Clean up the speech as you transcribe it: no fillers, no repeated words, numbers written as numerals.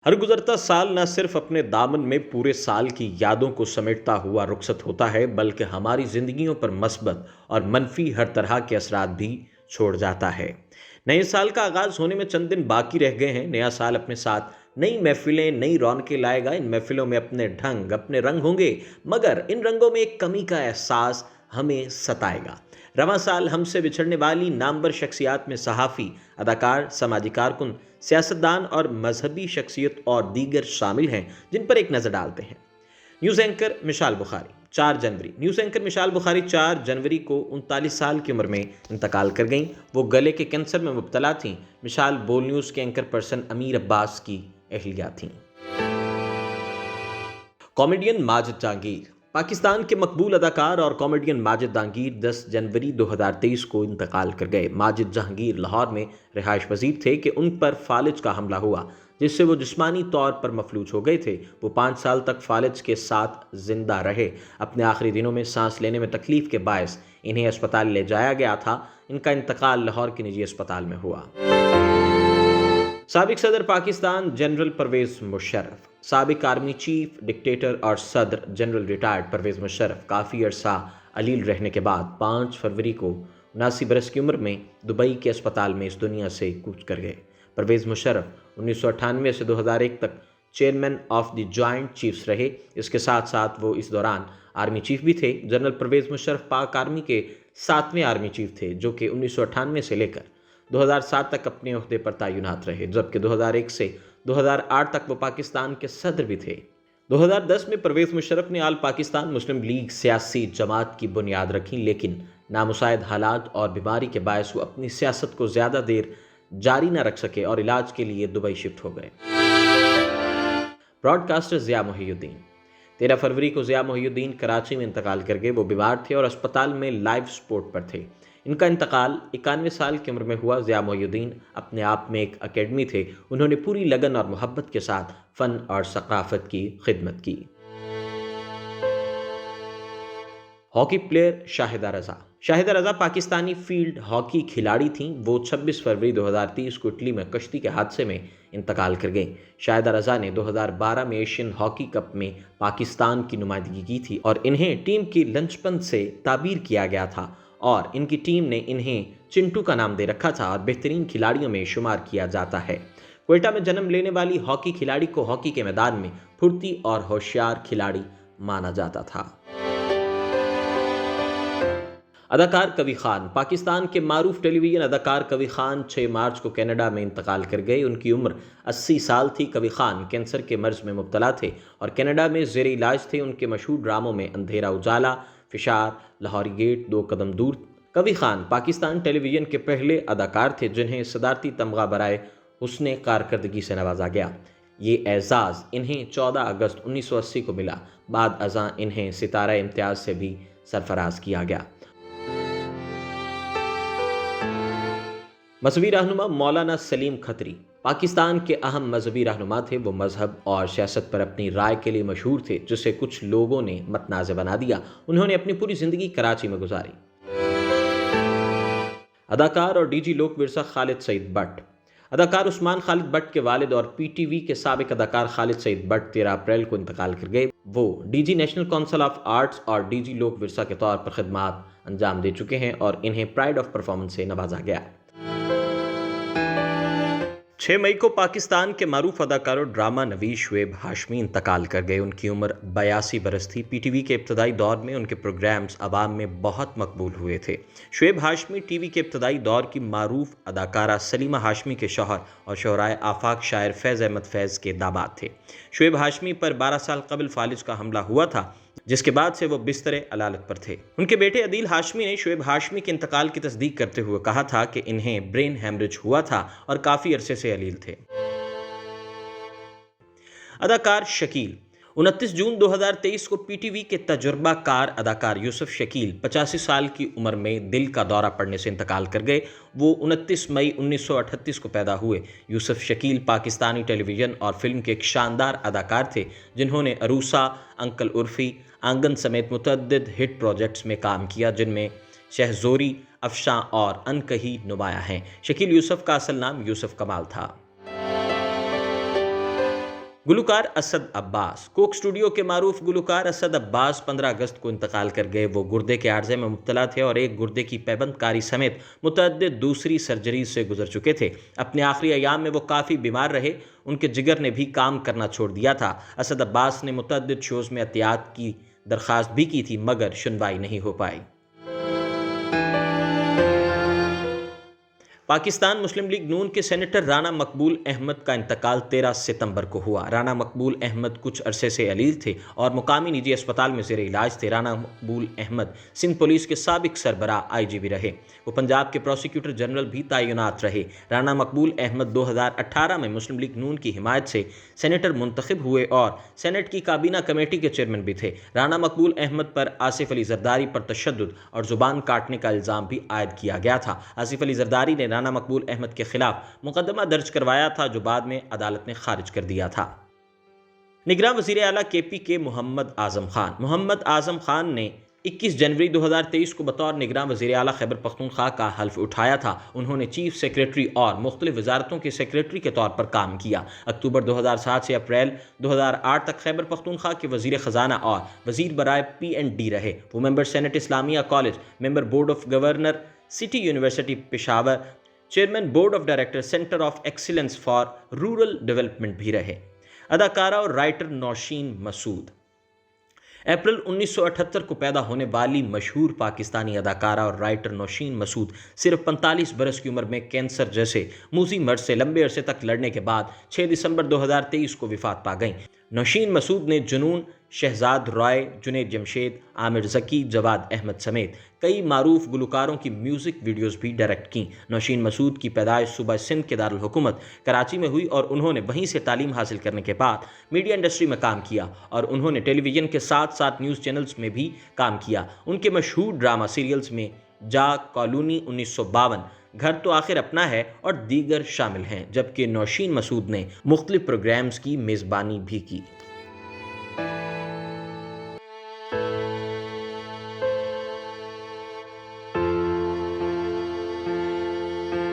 हर गुजरता साल न सिर्फ अपने दामन में पूरे साल की यादों को समेटता हुआ रुखसत होता है, बल्कि हमारी जिंदगियों पर मस्बत और मनफी हर तरह के असरात भी छोड़ जाता है। नए साल का आगाज होने में चंद दिन बाकी रह गए हैं। नया साल अपने साथ नई महफिलें, नई रौनकें लाएगा। इन महफिलों में अपने ढंग, अपने रंग होंगे, मगर इन रंगों में एक कमी का एहसास हमें सताएगा। रवां साल हमसे बिछड़ने वाली नामवर शख्सियात में सहाफ़ी, अदाकार, समाजी कारकुन, सियासतदान और मजहबी शख्सियत और दीगर शामिल हैं, जिन पर एक नज़र डालते हैं। न्यूज़ एंकर मिशाल बुखारी 4 जनवरी न्यूज़ एंकर मिशाल बुखारी 4 जनवरी को 39 साल की उम्र में इंतकाल कर गईं। वो गले के कैंसर में मुब्तला थीं। मिशाल बोल न्यूज़ के एंकर पर्सन अमीर अब्बास की अहलिया थीं। कॉमेडियन माजिद जहांगीर। पाकिस्तान के मकबूल अदाकार और कॉमेडियन माजिद जहांगीर 10 जनवरी 2023 को इंतकाल कर गए। माजिद जहांगीर लाहौर में रिहाइश पजीर थे कि उन पर फालिज का हमला हुआ, जिससे वो जिस्मानी तौर पर मफलूज हो गए थे। वो 5 साल तक फालिज के साथ जिंदा रहे। अपने आखिरी दिनों में सांस लेने में तकलीफ के बायस इन्हें अस्पताल ले जाया गया था। इनका इंतकाल लाहौर के निजी अस्पताल में हुआ। साबिक सदर पाकिस्तान जनरल परवेज मुशर्रफ। साबिक आर्मी चीफ, डिक्टेटर और सदर जनरल रिटायर्ड परवेज मुशर्रफ काफ़ी अरसा अलील रहने के बाद 5 फरवरी को 79 बरस की उम्र में दुबई के अस्पताल में इस दुनिया से कूच कर गए। परवेज मुशर्रफ 1998 से 2001 तक chairman of the joint chiefs रहे। इसके साथ साथ वो इस दौरान आर्मी चीफ भी थे। जनरल परवेज मुशर्रफ पाक आर्मी के 7वें आर्मी चीफ थे, जो कि 1998 से लेकर 2007 तक अपने ओहदे पर तैनात रहे, जबकि 2001 से 2008 तक वो पाकिस्तान के सदर भी थे। 2010 में परवेज मुशर्रफ ने आल पाकिस्तान मुस्लिम लीग सियासी जमात की बुनियाद रखी, लेकिन नामुसाइद हालात और बीमारी के बायस वो अपनी सियासत को ज़्यादा देर जारी न रख सके और इलाज के लिए दुबई शिफ्ट हो गए। ब्रॉडकास्टर ज़िया मोहिउद्दीन। 13 फरवरी को ज़िया मोहिउद्दीन कराची में इंतकाल कर गए। वो बीमार थे और अस्पताल में लाइफ सपोर्ट पर थे। इनका इंतकाल 91 साल की उम्र में हुआ। ज़िया मोहिउद्दीन अपने आप में एक अकेडमी थे। उन्होंने पूरी लगन और मोहब्बत के साथ फ़न और सकाफ़त की खिदमत की। हॉकी प्लेयर शाहिदा रज़ा। शाहिदा रज़ा पाकिस्तानी फील्ड हॉकी खिलाड़ी थीं। वो 26 फरवरी 2023 को इटली में कश्ती के हादसे में इंतकाल कर गईं। शाहिदा रज़ा ने 2012 में एशियन हॉकी कप में पाकिस्तान की नुमाइंदगी की थी और इन्हें टीम की लंचपन से ताबीर किया गया था और इनकी टीम ने इन्हें चिंटू का नाम दे रखा था और बेहतरीन खिलाड़ियों में शुमार किया जाता है। क्वेटा में जन्म लेने वाली हॉकी खिलाड़ी को हॉकी के मैदान में फुर्ती और होशियार खिलाड़ी माना जाता था। अदाकार कवी खान। पाकिस्तान के मारूफ टेलीविजन अदाकार कवी खान 6 मार्च को कनाडा में इंतकाल कर गए। उनकी उम्र 80 साल थी। कवी खान कैंसर के मर्ज में मुब्तला थे और कनाडा में ज़ेर इलाज थे। उनके मशहूर ड्रामों में अंधेरा उजाला, फिशार, लाहौरी गेट, 2 कदम दूर। कवी खान पाकिस्तान टेलीविजन के पहले अदाकार थे जिन्हें सदारती तमगा बराए हुस्ने कारकर्दगी से नवाजा गया। ये एजाज़ इन्हें 14 अगस्त 1980 को मिला। बाद अज़ां इन्हें सितारा इम्तियाज़ से भी सरफराज किया गया। मजहबी रहनुमा मौलाना सलीम खत्री। पाकिस्तान के अहम मजहबी रहनुमा थे। वो मजहब और सियासत पर अपनी राय के लिए मशहूर थे, जिसे कुछ लोगों ने मतनाज़ बना दिया। उन्होंने अपनी पूरी ज़िंदगी कराची में गुजारी। अदाकार और डीजी लोक विरसा खालिद सईद बट। अदाकार उस्मान खालिद बट के वालिद और पीटीवी के साबिक अदाकार खालिद सईद बट 13 अप्रैल को इंतकाल कर गए। वो DG national council of arts और डीजी लोक विरसा के तौर पर खिदमात अंजाम दे चुके हैं और इन्हें प्राइड ऑफ परफॉर्मेंस से नवाजा गया। 6 मई को पाकिस्तान के मारूफ अदाकार और ड्रामा नवीस शुएब हाशमी इंतकाल कर गए। उनकी उम्र 82 बरस थी। पीटीवी के इब्तदाई दौर में उनके प्रोग्राम्स अवाम में बहुत मकबूल हुए थे। शुएब हाशमी टीवी के इब्तदाई दौर की मारूफ अदाकारा सलीमा हाशमी के शौहर और शोहराए आफाक शायर फैज़ अहमद फैज़ के दामाद थे। शुएब हाशमी पर 12 साल कबल फालिज का हमला हुआ था, जिसके बाद से वो बिस्तरे अलालत पर थे। उनके बेटे अदील हाशमी ने शुएब हाशमी के इंतकाल की तस्दीक करते हुए कहा था कि इन्हें ब्रेन हेमरेज हुआ था और काफ़ी अरसे से अलील थे। अदाकार शकील। 29 जून 2023 को पीटीवी के तजुर्बाकार अदाकार यूसुफ शकील 85 साल की उम्र में दिल का दौरा पड़ने से इंतकाल कर गए। वो 29 मई 1938 को पैदा हुए। यूसुफ शकील पाकिस्तानी टेलीविज़न और फिल्म के एक शानदार अदाकार थे, जिन्होंने अरूसा, अंकल उर्फ़ी, आंगन समेत मुतअद्दिद हिट प्रोजेक्ट्स में काम किया, जिनमें शहज़ोरी, अफशां और अनकही नुमाया हैं। शकील यूसुफ का असल नाम यूसुफ कमाल था। گلوکار اسد عباس کوک اسٹوڈیو کے معروف گلوکار اسد عباس 15 اگست کو انتقال کر گئے۔ وہ گردے کے عارضے میں مبتلا تھے اور ایک گردے کی پیوند کاری سمیت متعدد دوسری سرجریز سے گزر چکے تھے۔ اپنے آخری ایام میں وہ کافی بیمار رہے، ان کے جگر نے بھی کام کرنا چھوڑ دیا تھا۔ اسد عباس نے متعدد شوز میں احتیاط کی درخواست بھی کی تھی مگر سنوائی نہیں ہو پائی۔ پاکستان مسلم لیگ نون کے سینیٹر رانا مقبول احمد کا انتقال 13 ستمبر کو ہوا۔ رانا مقبول احمد کچھ عرصے سے علیل تھے اور مقامی نجی اسپتال میں زیر علاج تھے۔ رانا مقبول احمد سندھ پولیس کے سابق سربراہ IGP رہے۔ وہ پنجاب کے پروسیکیوٹر جنرل بھی تعینات رہے۔ رانا مقبول احمد 2018 میں مسلم لیگ نون کی حمایت سے سینیٹر منتخب ہوئے اور سینیٹ کی کابینہ کمیٹی کے چیئرمین بھی تھے۔ رانا مقبول احمد پر آصف علی زرداری پر تشدد اور زبان کاٹنے کا الزام بھی عائد کیا گیا تھا۔ آصف علی زرداری نے رانا مقبول احمد کے خلاف مقدمہ درج کروایا تھا جو بعد میں عدالت نے خارج کر دیا تھا۔ نگراں وزیر اعلیٰ KP کے محمد اعظم خان نے 21 جنوری 2023 کو بطور نگراں وزیر اعلیٰ خیبر پختونخوا کا حلف اٹھایا تھا۔ انہوں نے چیف سیکریٹری اور مختلف وزارتوں کے سیکریٹری کے طور پر کام کیا۔ اکتوبر 2007 سے اپریل 2008 تک خیبر پختونخوا کے وزیر خزانہ اور وزیر برائے PND رہے۔ وہ member senate Islamia college, member board of governor city university Peshawar, chairman board of director centre of excellence for rural development بھی رہے۔ اداکارہ اور رائٹر نوشین مسعود اپریل 1978 کو پیدا ہونے والی مشہور پاکستانی اداکارہ اور رائٹر نوشین مسعود صرف 45 برس کی عمر میں کینسر جیسے موذی مرض سے لمبے عرصے تک لڑنے کے بعد 6 دسمبر 2023 کو وفات پا گئیں۔ نوشین مسعود نے جنون، شہزاد رائے، جنید جمشید، عامر ذکی، جواد احمد سمیت کئی معروف گلوکاروں کی میوزک ویڈیوز بھی ڈائریکٹ کیں۔ نوشین مسعود کی پیدائش صوبہ سندھ کے دارالحکومت کراچی میں ہوئی اور انہوں نے وہیں سے تعلیم حاصل کرنے کے بعد میڈیا انڈسٹری میں کام کیا اور انہوں نے ٹیلی ویژن کے ساتھ ساتھ نیوز چینلز میں بھی کام کیا۔ ان کے مشہور ڈرامہ سیریلز میں جا کالونی 1952، گھر تو آخر اپنا ہے اور دیگر شامل ہیں، جبکہ نوشین مسعود نے مختلف پروگرامز کی میزبانی بھی کی۔